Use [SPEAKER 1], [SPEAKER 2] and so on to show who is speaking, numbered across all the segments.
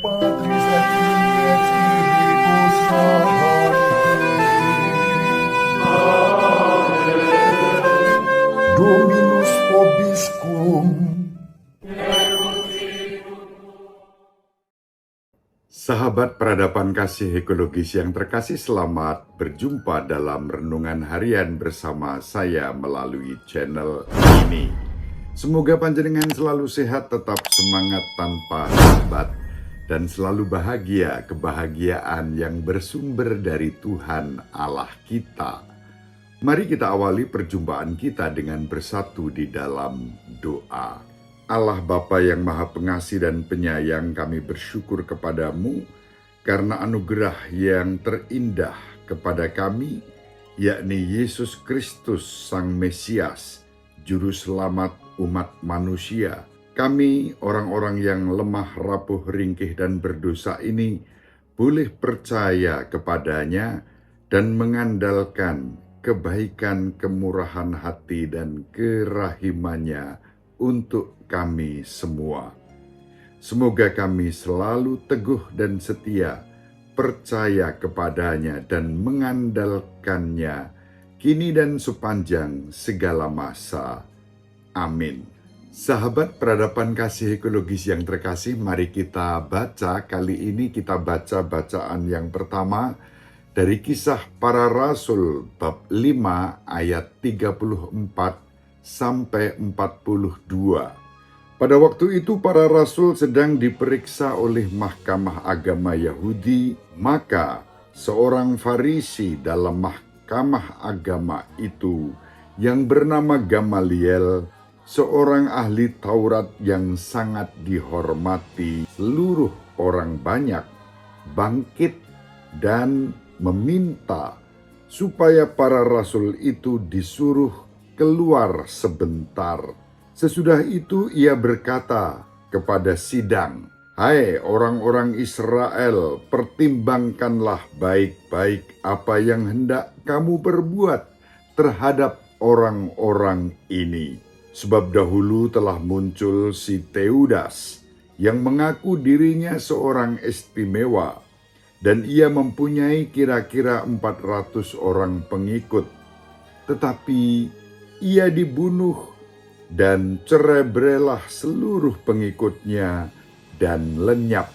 [SPEAKER 1] Patris et Filii et Spiritus Sancti. Dominus vobiscum.
[SPEAKER 2] Sahabat peradaban kasih ekologis yang terkasih, selamat berjumpa dalam renungan harian bersama saya melalui channel ini. Semoga panjenengan selalu sehat, tetap semangat tanpa hambat, dan selalu bahagia, kebahagiaan yang bersumber dari Tuhan Allah kita. Mari kita awali perjumpaan kita dengan bersatu di dalam doa. Allah Bapa yang Maha Pengasih dan Penyayang, kami bersyukur kepadamu karena anugerah yang terindah kepada kami, yakni Yesus Kristus Sang Mesias, Juru Selamat umat manusia. Kami orang-orang yang lemah, rapuh, ringkih, dan berdosa ini boleh percaya kepadanya dan mengandalkan kebaikan, kemurahan hati, dan kerahimannya untuk kami semua. Semoga kami selalu teguh dan setia, percaya kepadanya dan mengandalkannya, kini dan sepanjang segala masa. Amin. Sahabat peradaban kasih ekologis yang terkasih, mari kita baca. Kali ini kita baca bacaan yang pertama dari Kisah Para Rasul bab 5 ayat 34 sampai 42. Pada waktu itu para rasul sedang diperiksa oleh Mahkamah Agama Yahudi, maka seorang Farisi dalam Mahkamah Agama itu yang bernama Gamaliel, seorang ahli Taurat yang sangat dihormati seluruh orang banyak, bangkit dan meminta supaya para rasul itu disuruh keluar sebentar. Sesudah itu ia berkata kepada sidang, "Hai orang-orang Israel, pertimbangkanlah baik-baik apa yang hendak kamu perbuat terhadap orang-orang ini. Sebab dahulu telah muncul si Teudas yang mengaku dirinya seorang istimewa, dan ia mempunyai kira-kira 400 orang pengikut. Tetapi ia dibunuh dan cerai-berailah seluruh pengikutnya dan lenyap.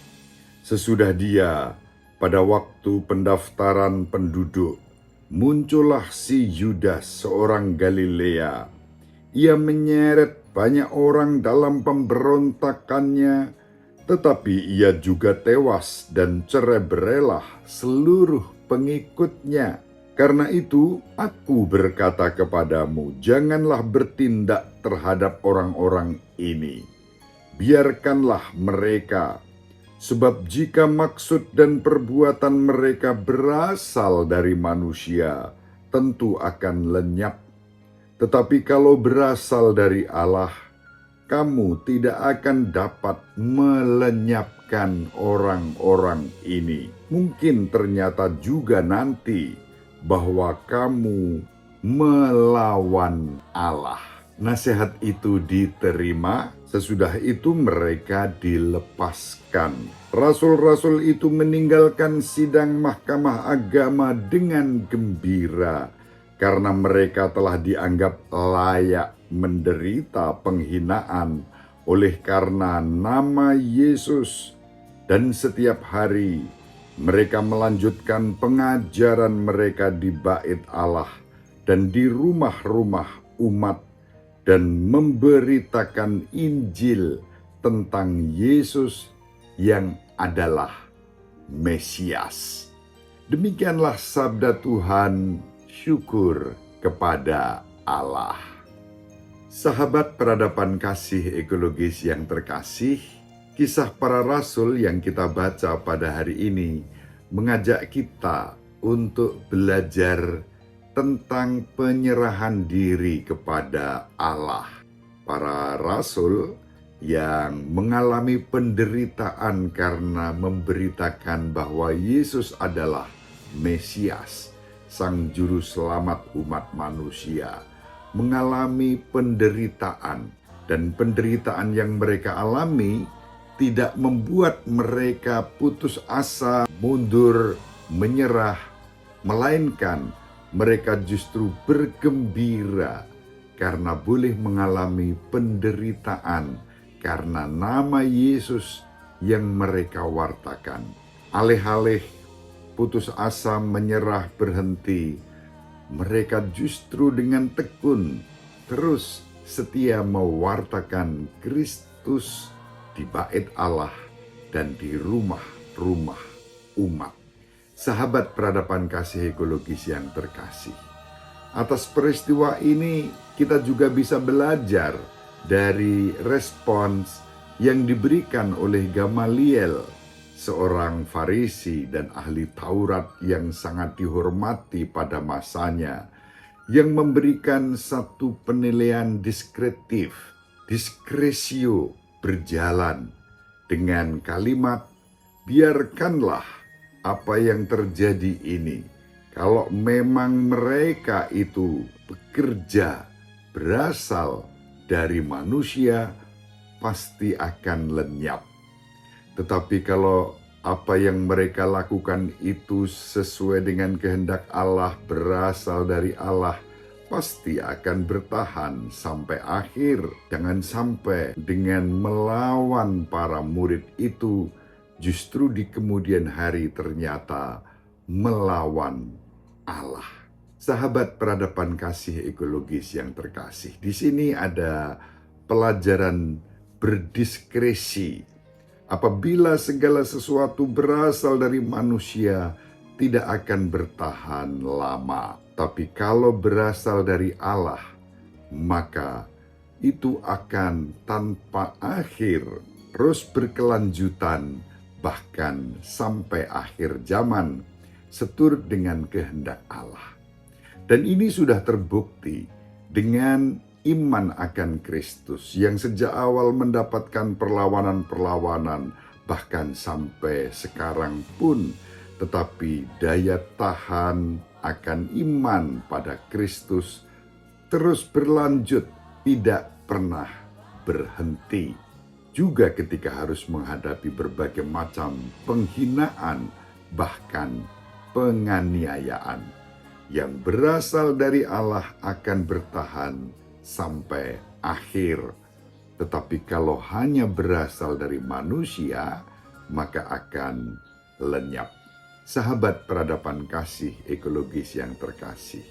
[SPEAKER 2] Sesudah dia, pada waktu pendaftaran penduduk, muncullah si Yudas seorang Galilea. Ia menyeret banyak orang dalam pemberontakannya, tetapi ia juga tewas dan cerai-berailah seluruh pengikutnya. Karena itu, aku berkata kepadamu, janganlah bertindak terhadap orang-orang ini. Biarkanlah mereka, sebab jika maksud dan perbuatan mereka berasal dari manusia, tentu akan lenyap. Tetapi kalau berasal dari Allah, kamu tidak akan dapat melenyapkan orang-orang ini. Mungkin ternyata juga nanti bahwa kamu melawan Allah." Nasihat itu diterima, sesudah itu mereka dilepaskan. Rasul-rasul itu meninggalkan sidang Mahkamah Agama dengan gembira, karena mereka telah dianggap layak menderita penghinaan oleh karena nama Yesus, dan setiap hari mereka melanjutkan pengajaran mereka di bait Allah dan di rumah-rumah umat dan memberitakan Injil tentang Yesus yang adalah Mesias. Demikianlah sabda Tuhan, syukur kepada Allah. Sahabat peradaban kasih ekologis yang terkasih, Kisah Para Rasul yang kita baca pada hari ini mengajak kita untuk belajar tentang penyerahan diri kepada Allah. Para rasul yang mengalami penderitaan karena memberitakan bahwa Yesus adalah Mesias, Sang Juru Selamat umat manusia, mengalami penderitaan, dan penderitaan yang mereka alami tidak membuat mereka putus asa, mundur, menyerah, melainkan mereka justru bergembira karena boleh mengalami penderitaan karena nama Yesus yang mereka wartakan. Alih-alih putus asa, menyerah, berhenti, mereka justru dengan tekun terus setia mewartakan Kristus di bait Allah dan di rumah-rumah umat. Sahabat peradaban kasih ekologis yang terkasih, atas peristiwa ini kita juga bisa belajar dari respons yang diberikan oleh Gamaliel, seorang Farisi dan ahli Taurat yang sangat dihormati pada masanya, yang memberikan satu penilaian diskresio berjalan dengan kalimat, biarkanlah apa yang terjadi ini. Kalau memang mereka itu bekerja berasal dari manusia, pasti akan lenyap. Tetapi kalau apa yang mereka lakukan itu sesuai dengan kehendak Allah, berasal dari Allah, pasti akan bertahan sampai akhir. Jangan sampai dengan melawan para murid itu, justru di kemudian hari ternyata melawan Allah. Sahabat peradaban kasih ekologis yang terkasih, di sini ada pelajaran berdiskresi. Apabila segala sesuatu berasal dari manusia, tidak akan bertahan lama. Tapi kalau berasal dari Allah, maka itu akan tanpa akhir, terus berkelanjutan, bahkan sampai akhir zaman, seturut dengan kehendak Allah. Dan ini sudah terbukti dengan iman akan Kristus yang sejak awal mendapatkan perlawanan-perlawanan, bahkan sampai sekarang pun, tetapi daya tahan akan iman pada Kristus terus berlanjut, tidak pernah berhenti. Juga ketika harus menghadapi berbagai macam penghinaan, bahkan penganiayaan, yang berasal dari Allah akan bertahan sampai akhir. Tetapi kalau hanya berasal dari manusia, maka akan lenyap. Sahabat peradaban kasih ekologis yang terkasih,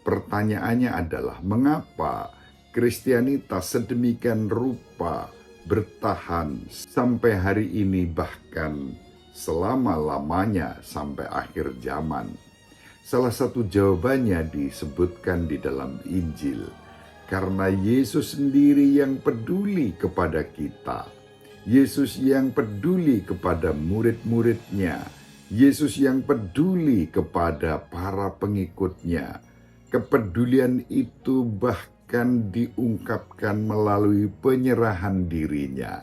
[SPEAKER 2] pertanyaannya adalah mengapa Kristianitas sedemikian rupa bertahan sampai hari ini, bahkan selama-lamanya sampai akhir zaman? Salah satu jawabannya disebutkan di dalam Injil. Karena Yesus sendiri yang peduli kepada kita. Yesus yang peduli kepada murid-muridnya. Yesus yang peduli kepada para pengikutnya. Kepedulian itu bahkan diungkapkan melalui penyerahan dirinya.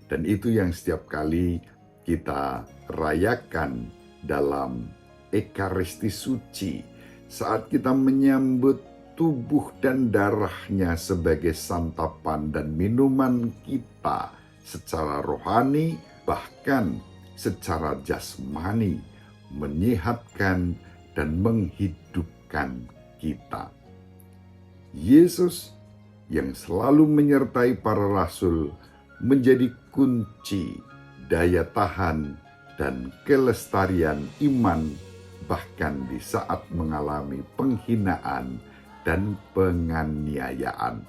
[SPEAKER 2] Dan itu yang setiap kali kita rayakan dalam Ekaristi Suci. Saat kita menyambut tubuh dan darahnya sebagai santapan dan minuman kita secara rohani, bahkan secara jasmani, menyehatkan dan menghidupkan kita. Yesus yang selalu menyertai para rasul menjadi kunci daya tahan dan kelestarian iman, bahkan di saat mengalami penghinaan dan penganiayaan.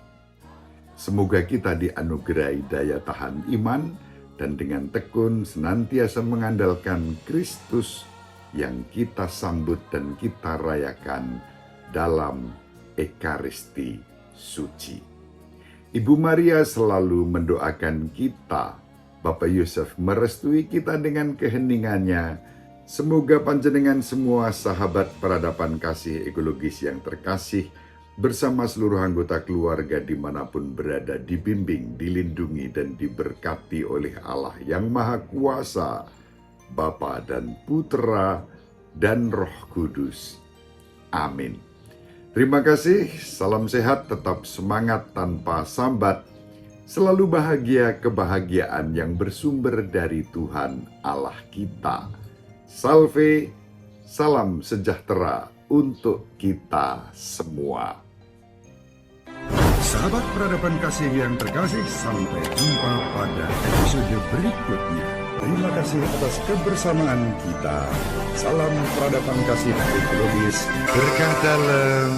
[SPEAKER 2] Semoga kita dianugerahi daya tahan iman dan dengan tekun senantiasa mengandalkan Kristus yang kita sambut dan kita rayakan dalam Ekaristi Suci. Ibu Maria selalu mendoakan kita. Bapak Yusuf merestui kita dengan keheningannya. Semoga panjenengan semua sahabat peradaban kasih ekologis yang terkasih, bersama seluruh anggota keluarga dimanapun berada, dibimbing, dilindungi, dan diberkati oleh Allah yang Maha Kuasa, Bapa dan Putra dan Roh Kudus. Amin. Terima kasih, salam sehat, tetap semangat tanpa sambat. Selalu bahagia kebahagiaan yang bersumber dari Tuhan Allah kita. Salve, salam sejahtera untuk kita semua.
[SPEAKER 3] Sahabat peradaban kasih yang terkasih, sampai jumpa pada episode berikutnya. Terima kasih atas kebersamaan kita. Salam peradaban kasih ekologis. Berkah dalam.